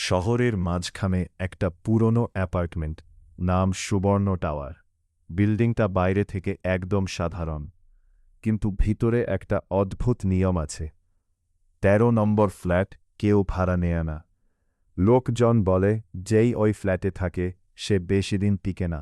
শহরের মাঝখানে একটা পুরনো অ্যাপার্টমেন্ট, নাম সুবর্ণ টাওয়ার। বিল্ডিংটা বাইরে থেকে একদম সাধারণ, কিন্তু ভিতরে একটা অদ্ভুত নিয়ম আছে। ১৩ নম্বর ফ্ল্যাট কেউ ভাড়া নেয় না। লোকজন বলে যেই ওই ফ্ল্যাটে থাকে সে বেশিদিন টিকে না।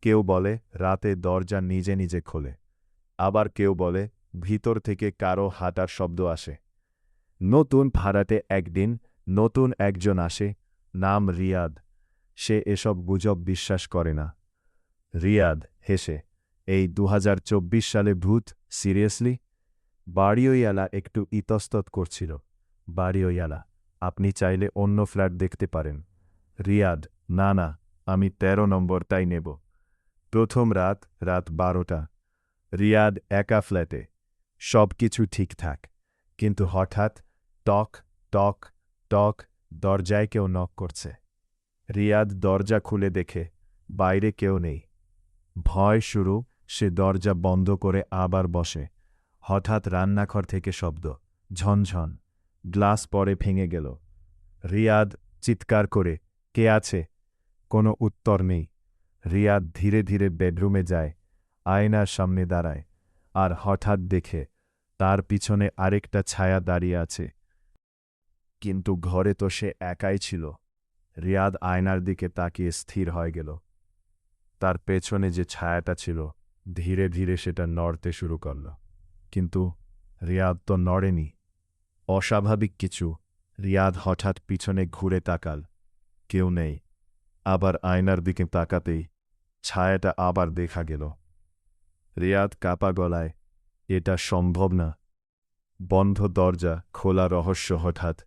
কেউ বলে রাতে দরজা নিজে নিজে খোলে, আবার কেউ বলে ভিতর থেকে কারো হাঁটার শব্দ আসে। নতুন ভাড়াটে একদিন নতুন একজন আসে, নাম রিয়াদ। সে এসব গুজব বিশ্বাস করে না। রিয়াদ হেসে, এই ২০২৪ সালে ভূত, সিরিয়াসলি? বাড়িওয়ালা একটু ইতস্তত করছিল। বাড়িওয়ালা, আপনি চাইলে অন্য ফ্ল্যাট দেখতে পারেন। রিয়াদ, না না, আমি ১৩ নম্বরটাই নেব। প্রথম রাত, রাত ১২টা। রিয়াদ একা ফ্ল্যাটে। সব কিছু ঠিকঠাক, কিন্তু হঠাৎ টক টক টক, দরজায় কেউ নক করছে। রিয়াদ দরজা খুলে দেখে বাইরে কেউ নেই। ভয় শুরু, সে দরজা বন্ধ করে আবার বসে। হঠাৎ রান্নাঘর থেকে শব্দ, ঝনঝন, গ্লাস পরে ভেঙে গেল। রিয়াদ চিৎকার করে, কে আছে? কোনো উত্তর নেই। রিয়াদ ধীরে ধীরে বেডরুমে যায়, আয়নার সামনে দাঁড়ায়, আর হঠাৎ দেখে তার পিছনে আরেকটা ছায়া দাঁড়িয়ে আছে। কিন্তু ঘরে তো সে একাই ছিল। রিয়াদ আয়নার দিকে তাকিয়ে স্থির হয়ে গেল। তার পেছনে যে ছায়াটা ছিল, ধীরে ধীরে সেটা নড়তে শুরু করল। কিন্তু রিয়াদ তো নড়েনি। অস্বাভাবিক কিছু। রিয়াদ হঠাৎ পিছনে ঘুরে তাকাল, কেউ নেই। আবার আয়নার দিকে তাকাতেই ছায়াটা আবার দেখা গেল। রিয়াদ কাপা গলায়, এটা সম্ভব না। বন্ধ দরজা খোলা রহস্য। হঠাৎ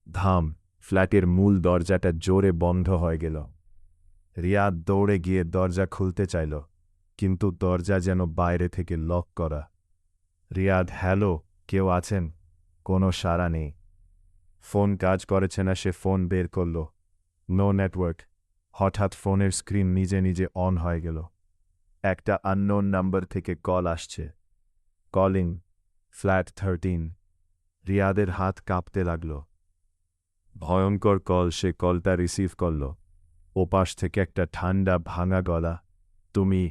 ধাম, ফ্ল্যাটের মূল দরজাটা জোরে বন্ধ হয়ে গেল। রিয়াদ দৌড়ে গিয়ে দরজা খুলতে চাইল, কিন্তু দরজা যেন বাইরে থেকে লক করা। রিয়াদ, হ্যালো, কেউ আছেন? কোনো সাড়া নেই। ফোন কাজ করেছে না। সে ফোন বের করল, নো নেটওয়ার্ক। হঠাৎ ফোনের স্ক্রিন নিজে নিজে অন হয়ে গেল। একটা আননোন নাম্বার থেকে কল আসছে। Calling, flat 13। রিয়াদের হাত কাঁপতে লাগল। ভয়ঙ্কর কল। সে কলটা রিসিভ করল। ওপাশ থেকে একটা ঠান্ডা ভাঙা গলা, তুমি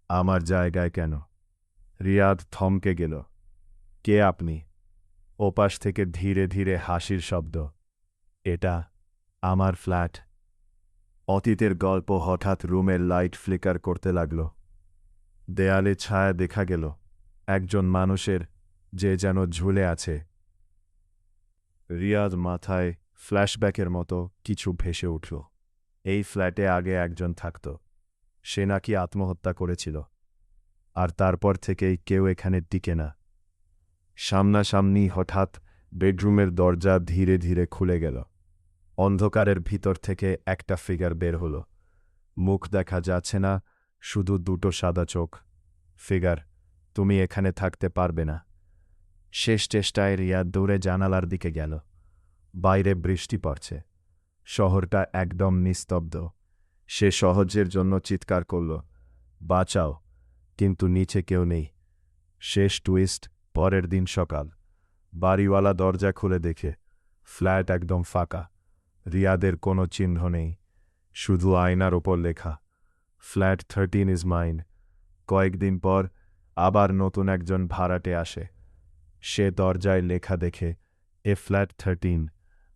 আমার জায়গায় কেন? রিয়াদ থমকে গেল। কে আপনি? ওপাশ থেকে ধীরে ধীরে হাসির শব্দ, এটা আমার ফ্ল্যাট। অতীতের গল্প। হঠাৎ রুমের লাইট ফ্লিকার করতে লাগল। দেয়ালে ছায়া দেখা গেল, একজন মানুষের, যে যেন ঝুলে আছে। রিয়াদ মাথায় ফ্ল্যাশব্যাকের মতো কিছু ভেসে উঠল। এই ফ্ল্যাটে আগে একজন থাকত। সে নাকি আত্মহত্যা করেছিল, আর তারপর থেকেই কেউ এখানে টিকে না। সামনাসামনি হঠাৎ বেডরুমের দরজা ধীরে ধীরে খুলে গেল। অন্ধকারের ভিতর থেকে একটা ফিগার বের হলো। মুখ দেখা যাচ্ছে না, শুধু দুটো সাদা চোখ। ফিগার, তুমি এখানে থাকতে পারবে না। শেষ চেষ্টায় রিয়াদ দৌড়ে জানালার দিকে গেল। বাইরে বৃষ্টি পড়ছে। শহরটা একদম নিস্তব্ধ। সে সহজের জন্য চিৎকার করল, বাঁচাও, কিন্তু নিচে কেউ নেই। শেষ টুইস্ট, পরের দিন সকাল। বাড়িওয়ালা দরজা খুলে দেখে ফ্ল্যাট একদম ফাঁকা। রিয়াদের কোনো চিহ্ন নেই, শুধু আয়নার ওপর লেখা, ফ্ল্যাট 13 ইজ মাইন। কয়েকদিন পর আবার নতুন একজন ভাড়াটে আসে। সে দরজায় লেখা দেখে, এ ফ্ল্যাট 13,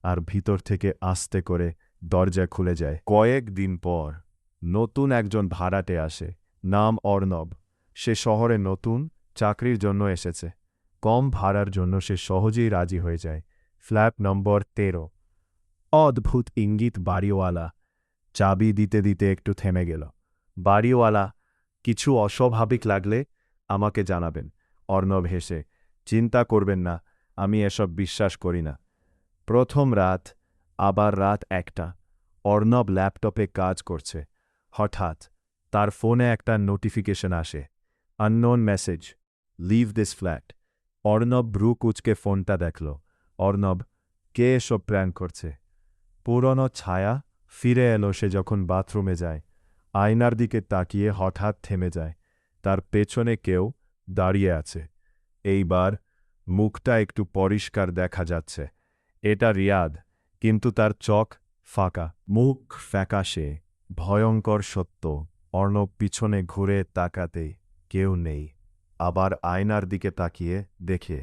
আর ভিতর থেকে আস্তে করে দরজা খুলে যায়। কয়েকদিন পর নতুন একজন ভাড়াটে আসে, নাম অর্ণব। সে শহরে নতুন, চাকরির জন্য এসেছে। কম ভাড়ার জন্য সে সহজেই রাজি হয়ে যায়। ফ্ল্যাট নম্বর 13। অদ্ভুত ইঙ্গিত। বাড়িওয়ালা চাবি দিতে দিতে একটু থেমে গেল। বাড়িওয়ালা, কিছু অস্বাভাবিক লাগলে আমাকে জানাবেন। অর্ণব হেসে, চিন্তা করবেন না, আমি এসব বিশ্বাস করি না। প্রথম রাত, আবার রাত 1টা। অর্ণব ল্যাপটপে কাজ করছে। হঠাৎ তার ফোনে একটা নোটিফিকেশন আসে, unknown message, leave this flat. Arnab ভ্রু কুঁচকে ফোনটা দেখল। অর্ণব, কে এসব প্ল্যান করছে? পুরনো ছায়া ফিরে এলো। সে যখন বাথরুমে যায়, আয়নার দিকে তাকিয়ে হঠাৎ থেমে যায়। তার পেছনে কেউ দাঁড়িয়ে আছে। এইবার মুখটা একটু পরিষ্কার দেখা যাচ্ছে। এটা রিয়াদ, কিন্তু তার চোখ ফাঁকা মুখ, ফ্যাকাশে ভয়ঙ্কর সত্য। অর্ণব পিছনে ঘুরে তাকাতে কেউ নেই। আবার আয়নার দিকে তাকিয়ে দেখে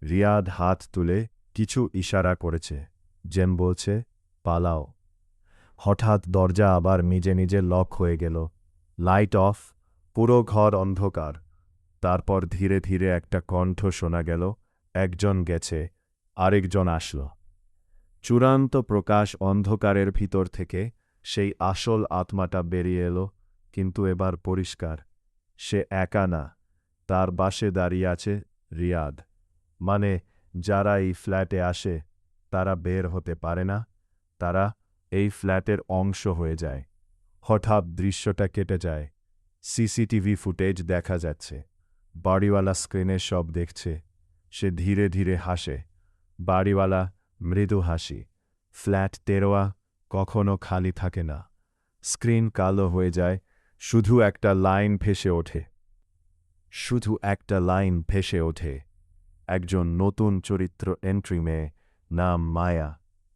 রিয়াদ হাত তুলে কিছু ইশারা করেছে, যেন বলছে পালাও। হঠাৎ দরজা আবার নিজে নিজে লক হয়ে গেল। লাইট অফ, পুরো ঘর অন্ধকার। তারপর ধীরে ধীরে একটা কণ্ঠ শোনা গেল, একজন গেছে, আরেকজন আসল। চূড়ান্ত প্রকাশ অন্ধকারের ভিতর থেকে সেই আসল আত্মাটা বেরিয়ে এলো, কিন্তু এবার পরিষ্কার। সে একা না, তার পাশে দাঁড়িয়ে আছে রিয়াদ। মানে যারা এই ফ্ল্যাটে আসে তারা বের হতে পারে না, তারা এই ফ্ল্যাটের অংশ হয়ে যায়। হঠাৎ দৃশ্যটা কেটে যায়। সিসিটিভি ফুটেজ দেখা যাচ্ছে। বাড়িওয়ালা স্ক্রিনে সব দেখছে। সে ধীরে ধীরে হাসে। বাড়িওয়ালা মৃদু হাসি। ফ্ল্যাট 13 কখনো খালি থাকে না। স্ক্রিন কালো হয়ে যায়, শুধু একটা লাইন ভেসে ওঠে। শুধু একটা লাইন ভেসে ওঠে। একজন নতুন চরিত্র এন্ট্রি মেয়ে, নাম মায়া।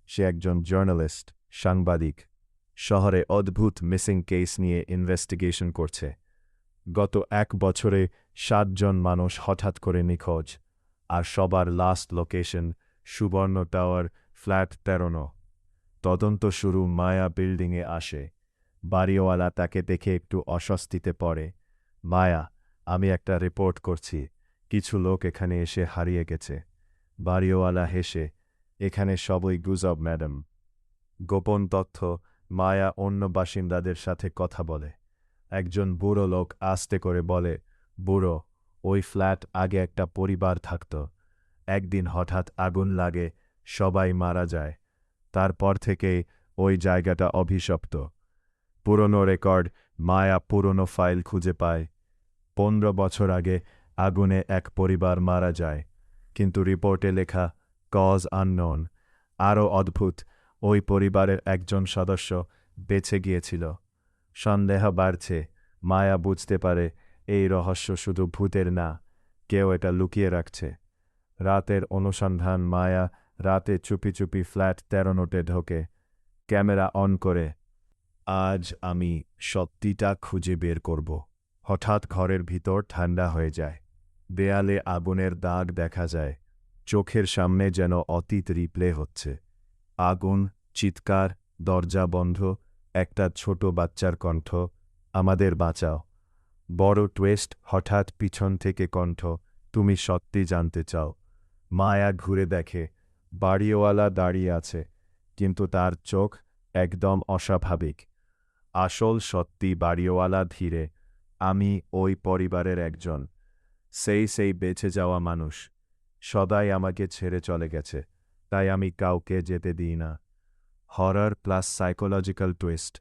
সে একজন জার্নালিস্ট, সাংবাদিক। শহরে অদ্ভুত মিসিং কেস নিয়ে ইনভেস্টিগেশন করছে। গত 1 বছরে 7 জন মানুষ হঠাৎ করে নিখোঁজ, আর সবার লাস্ট লোকেশন সুবর্ণ টাওয়ার, ফ্ল্যাট 13। তদন্ত শুরু। মায়া বিল্ডিংয়ে আসে। বাড়িওয়ালা তাকে দেখে একটু অস্বস্তিতে পড়ে। মায়া, আমি একটা রিপোর্ট করছি। কিছু লোক এখানে এসে হারিয়ে গেছে। বাড়িওয়ালা হেসে, এখানে সবই গুজব ম্যাডাম। গোপন তথ্য। মায়া অন্য বাসিন্দাদের সাথে কথা বলে। একজন বুড়ো লোক আস্তে করে বলে, বুড়ো, ওই ফ্ল্যাট আগে একটা পরিবার থাকত। একদিন হঠাৎ আগুন লাগে, সবাই মারা যায়। তারপর থেকেই ওই জায়গাটা অভিশপ্ত। পুরনো রেকর্ড। মায়া পুরনো ফাইল খুঁজে পায়। 15 বছর আগে আগুনে এক পরিবার মারা যায়, কিন্তু রিপোর্টে লেখা কজ আননোন। আরও অদ্ভুত, ওই পরিবারের একজন সদস্য বেঁচে গিয়েছিল। সন্দেহ বাড়ছে। মায়া বুঝতে পারে এই রহস্য শুধু ভূতের না, কেউ এটা লুকিয়ে রাখছে। রাতের অনুসন্ধান। মায়া রাতে চুপি চুপি ফ্ল্যাট 13 ঢোকে। ক্যামেরা অন করে। আজ আমি সত্যিটা খুঁজে বের করব। হঠাৎ ঘরের ভিতর ঠান্ডা হয়ে যায়। দেয়ালে আগুনের দাগ দেখা যায়। চোখের সামনে যেন অতীত রিপ্লে হচ্ছে। আগুন, চিৎকার, দরজা বন্ধ, একটা ছোট বাচ্চার কণ্ঠ, আমাদের বাঁচাও। বড় টুইস্ট, হঠাৎ পিছন থেকে কণ্ঠ, তুমি সত্যি জানতে চাও। মায়া ঘুরে দেখে, বাড়িওয়ালা দাঁড়িয়ে আছে, কিন্তু তার চোখ একদম অস্বাভাবিক। আসল সত্যি। বাড়িওয়ালা ধীরে, আমি ওই পরিবারের একজন। সেই বেঁচে যাওয়া মানুষ। সদাই আমাকে ছেড়ে চলে গেছে, তাই আমি কাউকে যেতে দিই না। Horror plus psychological twist.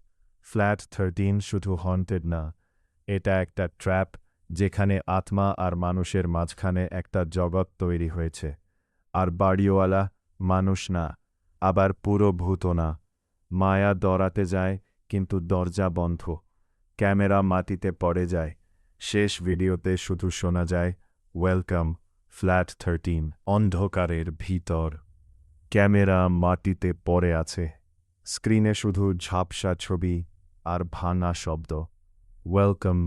Flat 13 শুধু হন্টেড না, এটা একটা ট্র্যাপ, যেখানে আত্মা আর মানুষের মাঝখানে একটা জগৎ তৈরি হয়েছে। আর বাড়িওয়ালা মানুষ না, আবার পুরো ভূতও না। মায়া দৌড়াতে যায়, কিন্তু দরজা বন্ধ। ক্যামেরা মাটিতে পড়ে যায়। শেষ ভিডিওতে শুধু শোনা যায়, ওয়েলকাম, ফ্ল্যাট 13। অন্ধকারের ভিতর। ক্যামেরা মাটিতে পড়ে আছে। স্ক্রিনে শুধু ঝাপসা ছবি আর ভাঙা শব্দ। Welcome,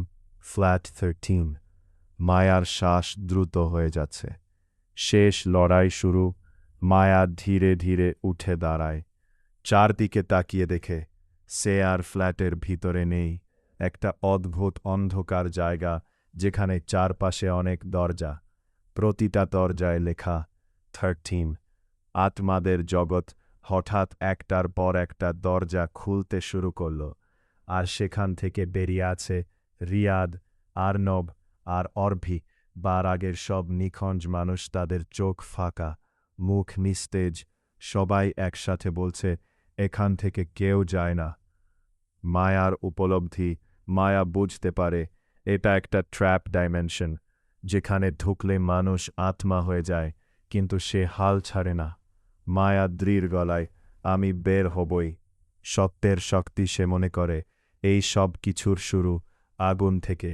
flat 13। মায়ার শ্বাস দ্রুত হয়ে যাচ্ছে। শেষ লড়াই শুরু। মায়া ধীরে ধীরে উঠে দাঁড়ায়। চারদিকে তাকিয়ে দেখে সে আর ফ্ল্যাটের ভিতরে নেই। একটা অদ্ভুত অন্ধকার জায়গা, যেখানে চারপাশে অনেক দরজা। প্রতিটা দরজায় লেখা 13। আত্মাদের জগৎ। হঠাৎ একটার পর একটা দরজা খুলতে শুরু করল, আর সেখান থেকে বেরিয়ে আছে রিয়াদ, আর্নব আর অর্ভি। বার আগের সব নিখোঁজ মানুষ, তাদের চোখ ফাঁকা, মুখ নিস্তেজ। সবাই একসাথে বলছে, এখান থেকে কেউ যায় না। মায়ার উপলব্ধি। মায়া বুঝতে পারে এটা একটা ট্র্যাপ ডাইমেনশন, যেখানে ঢুকলে মানুষ আত্মা হয়ে যায়, কিন্তু সে হাল ছাড়ে না। মায়া দৃঢ় গলায়, আমি বের হবই। সত্যের শক্তি। সে মনে করে এই সব কিছুর শুরু আগুন থেকে।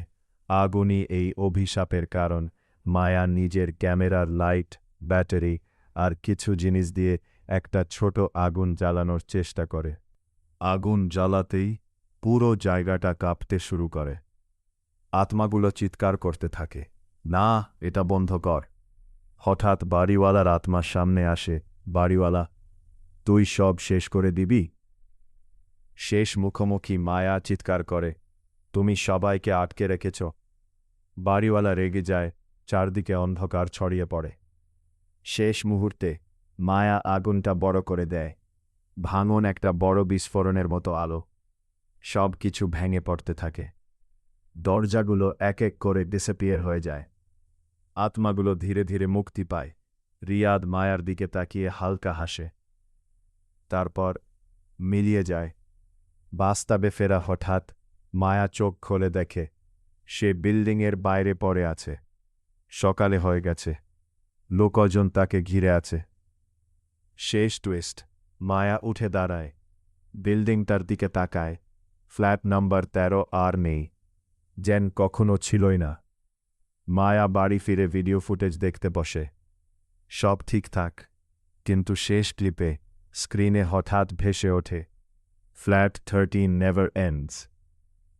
আগুনই এই অভিশাপের কারণ। মায়া নিজের ক্যামেরার লাইট, ব্যাটারি আর কিছু জিনিস দিয়ে একটা ছোট আগুন জ্বালানোর চেষ্টা করে। আগুন জ্বালাতেই পুরো জায়গাটা কাঁপতে শুরু করে। আত্মাগুলো চিৎকার করতে থাকে, না, এটা বন্ধ কর। হঠাৎ বাড়িওয়ালার আত্মা সামনে আসে। বাড়িওয়ালা, তুই সব শেষ করে দিবি? শেষ মুখোমুখি মায়া চিৎকার করে, তুমি সবাইকে আটকে রেখেছ। বাড়িওয়ালা রেগে যায়, চারদিকে অন্ধকার ছড়িয়ে পড়ে। শেষ মুহূর্তে মায়া আগুনটা বড় করে দেয়। ভাঙন একটা বড় বিস্ফোরণের মতো আলো। সব কিছু ভেঙে পড়তে থাকে। দরজাগুলো এক এক করে ডিসঅ্যাপিয়ার হয়ে যায়। আত্মাগুলো ধীরে ধীরে মুক্তি পায়। রিয়াদ মায়ার দিকে তাকিয়ে হালকা হাসে। তারপর মিলিয়ে যায়। বাস্তবে ফেরা হঠাৎ মায়া চোখ খুলে দেখে সে বিল্ডিংয়ের বাইরে পড়ে আছে। সকালে হয়ে গেছে। লোকজন তাকে ঘিরে আছে। শেষ টুইস্ট, মায়া উঠে দাঁড়ায়, বিল্ডিংটার দিকে তাকায়। ফ্ল্যাট নাম্বার 13 আর নেই, যেন কখনো ছিলই না। মায়া বাড়ি ফিরে ভিডিও ফুটেজ দেখতে বসে। সব ঠিকঠাক, কিন্তু শেষ ক্লিপে স্ক্রিনে হঠাৎ ভেসে ওঠে, ফ্ল্যাট 13 নেভার এন্ডস।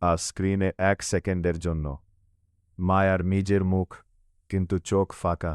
আর স্ক্রিনে 1 সেকেন্ডের জন্য মায়ার নিজের মুখ, কিন্তু চোখ ফাঁকা।